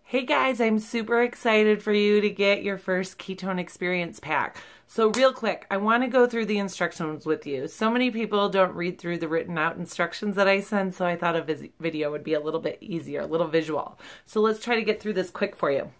Hey guys, I'm super excited for you to get your first ketone experience pack. So real quick, I want to go through the instructions with you. So many people don't read through the written out instructions that I send, so I thought a video would be a little bit easier, a little visual. So let's try to get through this quick for you.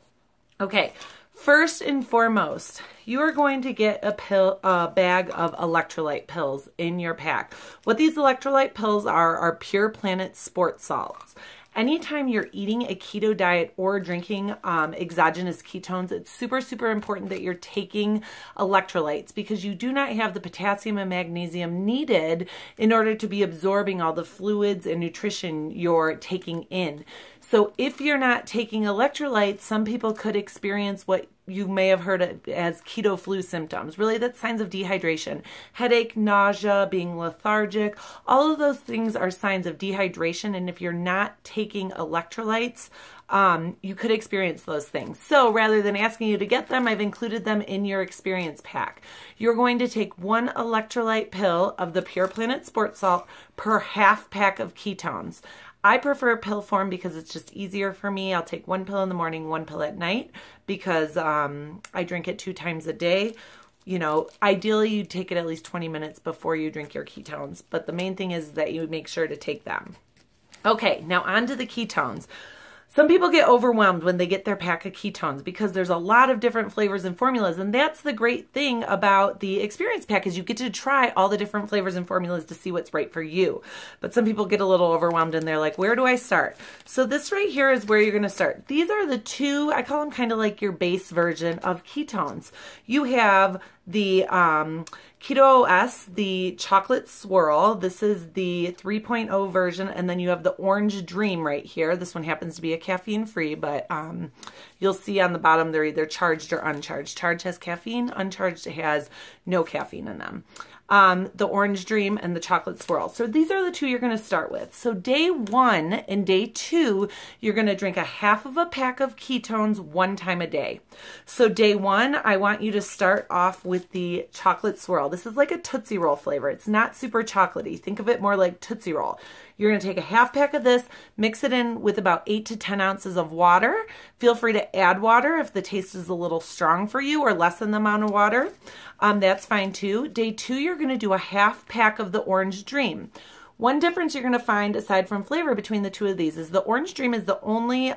Okay, first and foremost, you are going to get a bag of electrolyte pills in your pack. What these electrolyte pills are Pure Planet sport salts. Anytime you're eating a keto diet or drinking exogenous ketones, it's super, super important that you're taking electrolytes because you do not have the potassium and magnesium needed in order to be absorbing all the fluids and nutrition you're taking in. So if you're not taking electrolytes, some people could experience what you may have heard of as keto flu symptoms. Really, that's signs of dehydration. Headache, nausea, being lethargic, all of those things are signs of dehydration. And if you're not taking electrolytes, you could experience those things. So rather than asking you to get them, I've included them in your experience pack. You're going to take one electrolyte pill of the Pure Planet Sport Salt per half pack of ketones. I prefer pill form because it's just easier for me. I'll take one pill in the morning, one pill at night because I drink it 2 times a day. You know, ideally you take it at least 20 minutes before you drink your ketones, but the main thing is that you make sure to take them. Okay, now on to the ketones. Some people get overwhelmed when they get their pack of ketones because there's a lot of different flavors and formulas, and that's the great thing about the experience pack is you get to try all the different flavors and formulas to see what's right for you. But some people get a little overwhelmed and they're like, where do I start? So this right here is where you're going to start. These are the two, I call them kind of like your base version of ketones. You have the Keto OS, the chocolate swirl. This is the 3.0 version, and then you have the Orange Dream right here. This one happens to be a caffeine-free, but you'll see on the bottom they're either charged or uncharged. Charged has caffeine, uncharged has no caffeine in them. The Orange Dream and the chocolate swirl. So these are the two you're going to start with. So day 1 and day 2, you're going to drink a half of a pack of ketones 1 time a day. So day 1, I want you to start off with the chocolate swirl. This is like a Tootsie Roll flavor. It's not super chocolatey. Think of it more like Tootsie Roll. You're going to take a half pack of this, mix it in with about 8 to 10 ounces of water. Feel free to add water if the taste is a little strong for you or lessen the amount of water. That's fine too. Day 2, you're going to do a half pack of the Orange Dream. One difference you're going to find aside from flavor between the two of these is the Orange Dream is the only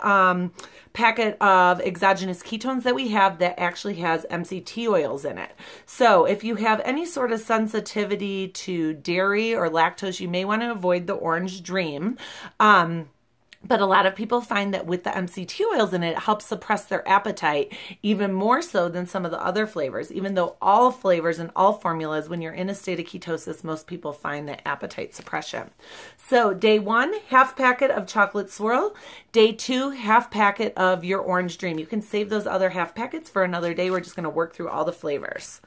packet of exogenous ketones that we have that actually has MCT oils in it. So if you have any sort of sensitivity to dairy or lactose, you may want to avoid the Orange Dream. But a lot of people find that with the MCT oils in it, it helps suppress their appetite even more so than some of the other flavors. Even though all flavors and all formulas, when you're in a state of ketosis, most people find that appetite suppression. So day 1, half packet of chocolate swirl. Day 2, half packet of your Orange Dream. You can save those other half packets for another day. We're just going to work through all the flavors.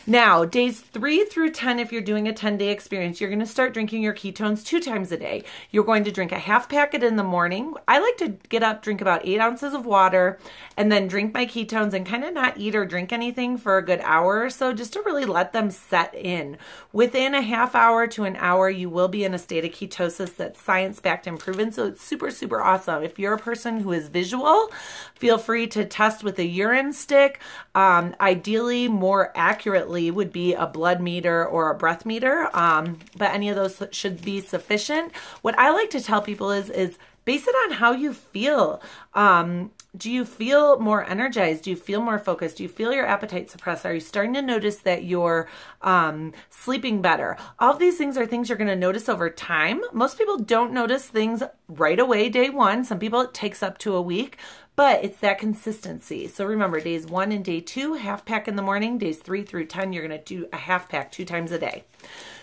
Now, days 3 through 10, if you're doing a 10-day experience, you're going to start drinking your ketones 2 times a day. You're going to drink a half packet in the morning. I like to get up, drink about 8 ounces of water, and then drink my ketones and kind of not eat or drink anything for a good hour or so, just to really let them set in. Within a half hour to an hour, you will be in a state of ketosis that's science-backed and proven, so it's super, super awesome. If you're a person who is visual, feel free to test with a urine stick. Ideally, more accurately, would be a blood meter or a breath meter, but any of those should be sufficient. What I like to tell people is base it on how you feel. Do you feel more energized? Do you feel more focused? Do you feel your appetite suppressed? Are you starting to notice that you're sleeping better? All of these things are things you're going to notice over time. Most people don't notice things right away day 1. Some people it takes up to a week. But it's that consistency. So remember, days 1 and day 2, half pack in the morning. Days 3 through 10, you're going to do a half pack 2 times a day.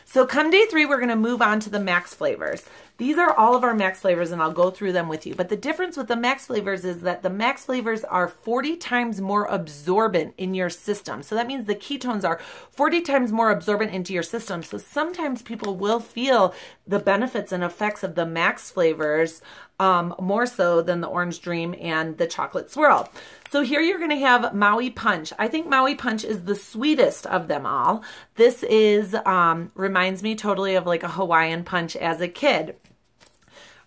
So come day 3, we're going to move on to the max flavors. These are all of our max flavors, and I'll go through them with you. But the difference with the max flavors is that the max flavors are 40 times more absorbent in your system. So that means the ketones are 40 times more absorbent into your system. So sometimes people will feel the benefits and effects of the max flavors more so than the Orange Dream and the chocolate swirl. So here you're going to have Maui Punch. I think Maui Punch is the sweetest of them all. This is reminds me totally of like a Hawaiian Punch as a kid.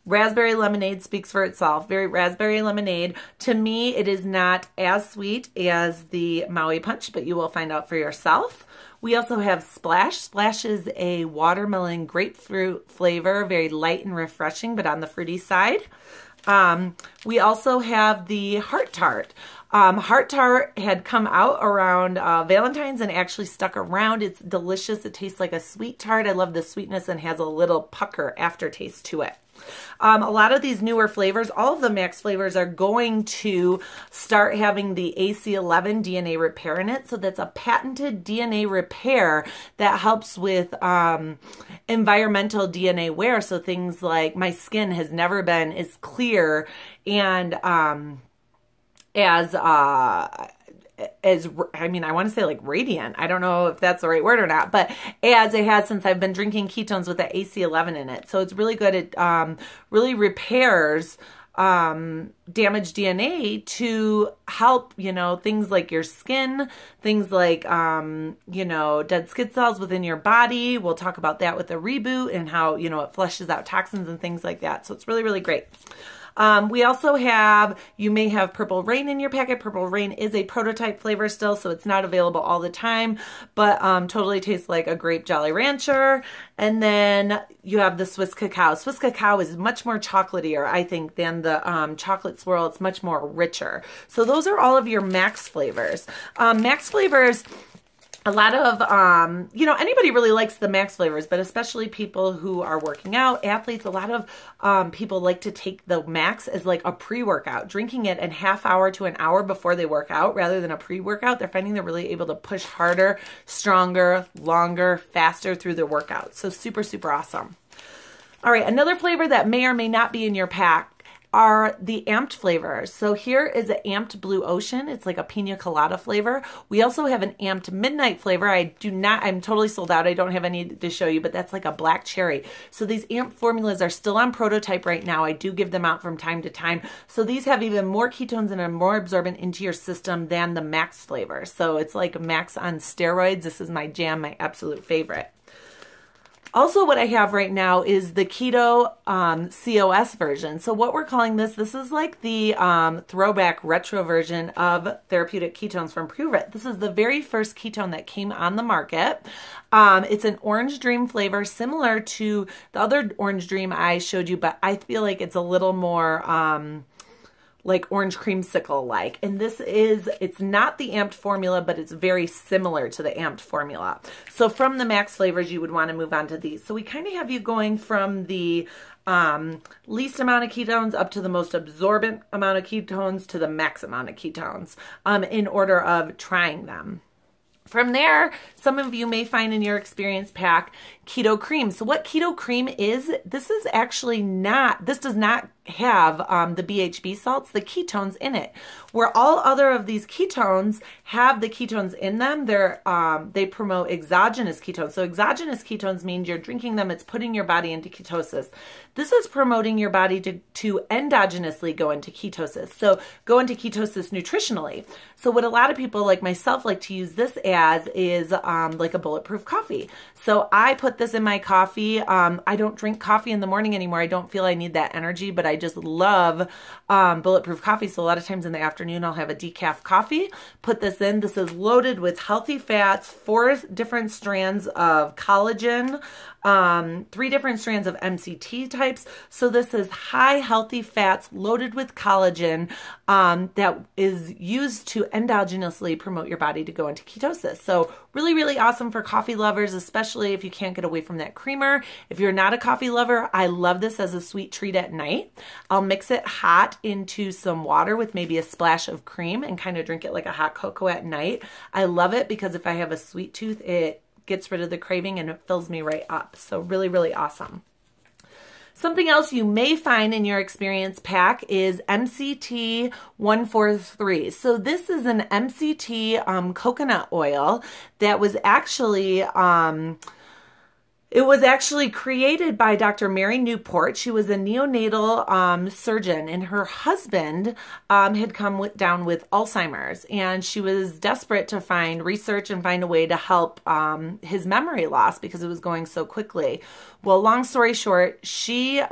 Raspberry lemonade speaks for itself. Very raspberry lemonade. To me, it is not as sweet as the Maui Punch, but you will find out for yourself. We also have Splash. Splash is a watermelon grapefruit flavor, very light and refreshing, but on the fruity side. We also have the Heart Tart. Heart Tart had come out around Valentine's and actually stuck around. It's delicious. It tastes like a sweet tart. I love the sweetness and has a little pucker aftertaste to it. A lot of these newer flavors, all of the Max flavors are going to start having the AC11 DNA repair in it. So that's a patented DNA repair that helps with environmental DNA wear. So things like my skin has never been as clear and I mean, I want to say like radiant. I don't know if that's the right word or not, but as it has since I've been drinking ketones with the AC11 in it. So it's really good. It really repairs damaged DNA to help, you know, things like your skin, things like, you know, dead skin cells within your body. We'll talk about that with the reboot and how, you know, it flushes out toxins and things like that. So it's really, really great. We also have, you may have Purple Rain in your packet. Purple Rain is a prototype flavor still, so it's not available all the time, but totally tastes like a grape Jolly Rancher. And then you have the Swiss Cacao. Swiss Cacao is much more chocolatier, I think, than the chocolate swirl. It's much more richer. So those are all of your Max flavors. Max flavors, a lot of, you know, anybody really likes the Max flavors, but especially people who are working out, athletes, a lot of people like to take the Max as like a pre-workout, drinking it a half hour to an hour before they work out rather than a pre-workout. They're finding they're really able to push harder, stronger, longer, faster through their workouts. So super, super awesome. All right, another flavor that may or may not be in your pack are the amped flavors. So here is an amped Blue Ocean. It's like a pina colada flavor. We also have an amped Midnight flavor. I'm totally sold out. I don't have any to show you, but that's like a black cherry. So these amped formulas are still on prototype right now. I do give them out from time to time. So these have even more ketones and are more absorbent into your system than the Max flavor. So it's like Max on steroids. This is my jam, my absolute favorite. Also, what I have right now is the Keto COS version. So what we're calling this is like the throwback retro version of therapeutic ketones from Prove It. This is the very first ketone that came on the market. It's an Orange Dream flavor, similar to the other Orange Dream I showed you, but I feel like it's a little more like orange creamsicle-like. And this is, it's not the amped formula, but it's very similar to the amped formula. So from the Max flavors, you would want to move on to these. So we kind of have you going from the least amount of ketones up to the most absorbent amount of ketones to the max amount of ketones in order of trying them. From there, some of you may find in your experience pack Keto Cream. So what Keto Cream is, this is actually not, this does not have the BHB salts, the ketones in it. Where all other of these ketones have the ketones in them, they promote exogenous ketones. So exogenous ketones means you're drinking them, it's putting your body into ketosis. This is promoting your body to endogenously go into ketosis. So go into ketosis nutritionally. So what a lot of people like myself like to use this as is like a bulletproof coffee. So I put this in my coffee. I don't drink coffee in the morning anymore. I don't feel I need that energy, but I just love bulletproof coffee. So a lot of times in the afternoon, I'll have a decaf coffee, put this in. This is loaded with healthy fats, 4 different strands of collagen, 3 different strands of MCT types. So this is high healthy fats loaded with collagen that is used to endogenously promote your body to go into ketosis. So really, really awesome for coffee lovers, especially if you can't get away from that creamer. If you're not a coffee lover, I love this as a sweet treat at night. I'll mix it hot into some water with maybe a splash of cream and kind of drink it like a hot cocoa at night. I love it because if I have a sweet tooth, it gets rid of the craving and it fills me right up. So really, really awesome. Something else you may find in your experience pack is MCT 143. So this is an MCT coconut oil that was actually it was actually created by Dr. Mary Newport. She was a neonatal surgeon, and her husband had come down with Alzheimer's, and she was desperate to find research and find a way to help his memory loss because it was going so quickly. Well, long story short, she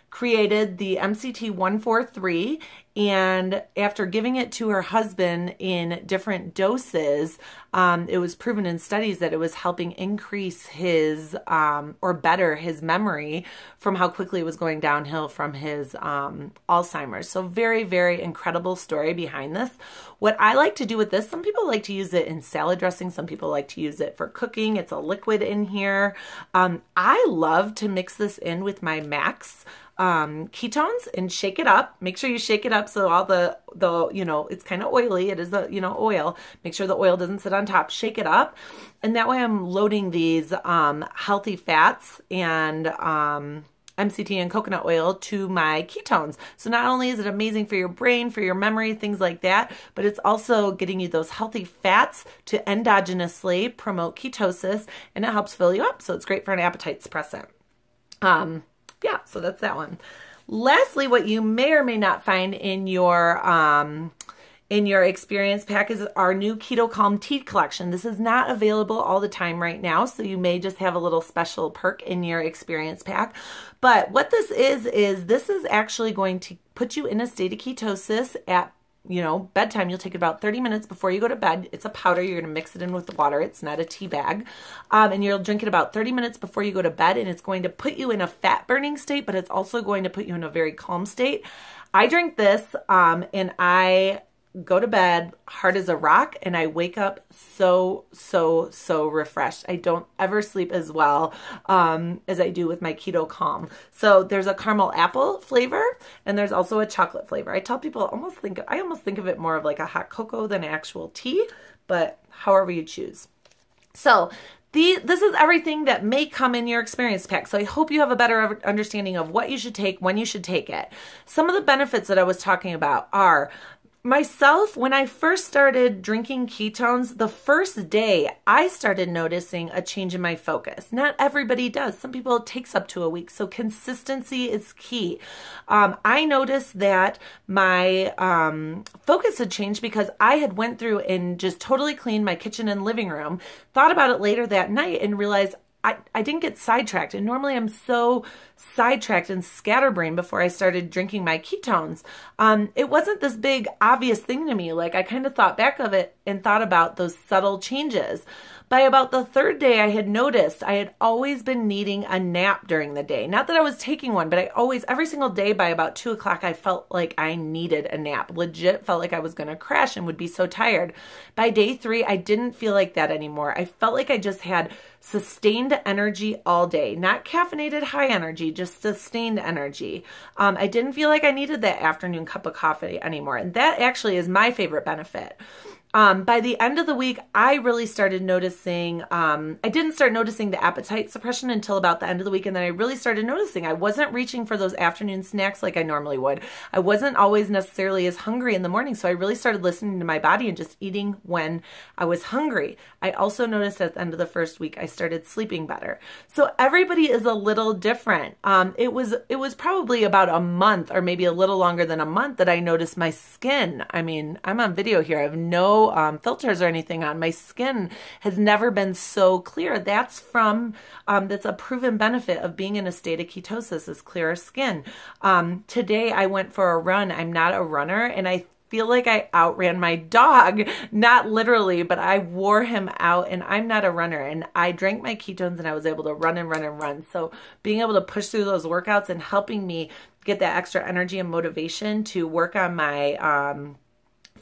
created the MCT 143, and after giving it to her husband in different doses, it was proven in studies that it was helping increase his or better his memory from how quickly it was going downhill from his Alzheimer's. So very, very incredible story behind this. What I like to do with this, some people like to use it in salad dressing. Some people like to use it for cooking. It's a liquid in here. I love to mix this in with my Max ketones and shake it up. Make sure you shake it up so all the you know, it's kind of oily. It is the, you know, oil. Make sure the oil doesn't sit on top. Shake it up. And that way I'm loading these healthy fats and MCT and coconut oil to my ketones. So not only is it amazing for your brain, for your memory, things like that, but it's also getting you those healthy fats to endogenously promote ketosis, and it helps fill you up. So it's great for an appetite suppressant. Yeah, so that's that one. Lastly, what you may or may not find in your experience pack is our new Keto Calm Tea collection. This is not available all the time right now, so you may just have a little special perk in your experience pack. But what this is actually going to put you in a state of ketosis at, you know, bedtime. You'll take about 30 minutes before you go to bed. It's a powder. You're going to mix it in with the water. It's not a tea bag. And you'll drink it about 30 minutes before you go to bed, and it's going to put you in a fat burning state, but it's also going to put you in a very calm state. I drink this and I go to bed hard as a rock, and I wake up so refreshed. I don't ever sleep as well as I do with my Keto Calm. So there's a caramel apple flavor, and there's also a chocolate flavor. I tell people I almost think of it more of like a hot cocoa than actual tea, but however you choose. So this is everything that may come in your experience pack. So I hope you have a better understanding of what you should take, when you should take it. Some of the benefits that I was talking about are, myself, when I first started drinking ketones, the first day I started noticing a change in my focus. Not everybody does. Some people it takes up to a week. So consistency is key. I noticed that my focus had changed because I had went through and just totally cleaned my kitchen and living room, thought about it later that night, and realized I didn't get sidetracked. And normally I'm so sidetracked and scatterbrained before I started drinking my ketones. It wasn't this big obvious thing to me. Like, I kind of thought back of it and thought about those subtle changes. By about the third day, I had noticed I had always been needing a nap during the day. Not that I was taking one, but I always, every single day by about 2 o'clock, I felt like I needed a nap. Legit felt like I was going to crash and would be so tired. By day 3, I didn't feel like that anymore. I felt like I just had sustained energy all day. Not caffeinated high energy, just sustained energy. I didn't feel like I needed that afternoon cup of coffee anymore. And that actually is my favorite benefit. By the end of the week, I really started noticing, I didn't start noticing the appetite suppression until about the end of the week. And then I really started noticing I wasn't reaching for those afternoon snacks like I normally would. I wasn't always necessarily as hungry in the morning. So I really started listening to my body and just eating when I was hungry. I also noticed at the end of the first week, I started sleeping better. So everybody is a little different. It was probably about a month or maybe a little longer than a month that I noticed my skin. I mean, I'm on video here. I have no filters or anything on. My skin has never been so clear. That's from, that's a proven benefit of being in a state of ketosis is clearer skin. Today I went for a run. I'm not a runner, and I feel like I outran my dog, not literally, but I wore him out, and I'm not a runner, and I drank my ketones and I was able to run and run and run. So being able to push through those workouts and helping me get that extra energy and motivation to work on my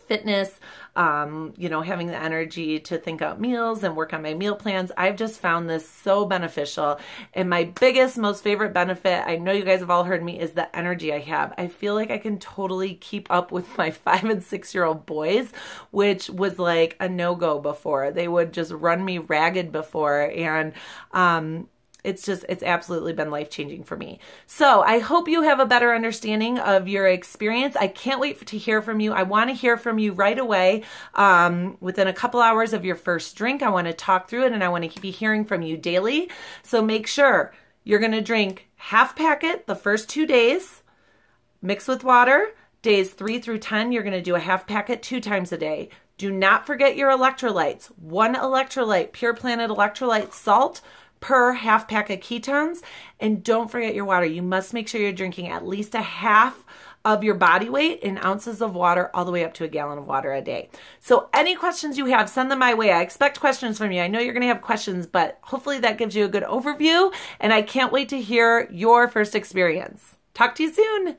fitness, you know, having the energy to think out meals and work on my meal plans. I've just found this so beneficial. And my biggest, most favorite benefit, I know you guys have all heard me, is the energy I have. I feel like I can totally keep up with my 5- and 6-year-old boys, which was like a no-go before. They would just run me ragged before. And, it's absolutely been life-changing for me. So I hope you have a better understanding of your experience. I can't wait to hear from you. I want to hear from you right away. Within a couple hours of your first drink, I want to talk through it, and I want to be hearing from you daily. So make sure you're going to drink half packet the first 2 days, mix with water. Days 3 through 10, you're going to do a half packet 2 times a day. Do not forget your electrolytes. 1 electrolyte, Pure Planet electrolyte salt, per half pack of ketones. And don't forget your water. You must make sure you're drinking at least a half of your body weight in ounces of water, all the way up to a gallon of water a day. So any questions you have, send them my way. I expect questions from you. I know you're going to have questions, but hopefully that gives you a good overview. And I can't wait to hear your first experience. Talk to you soon.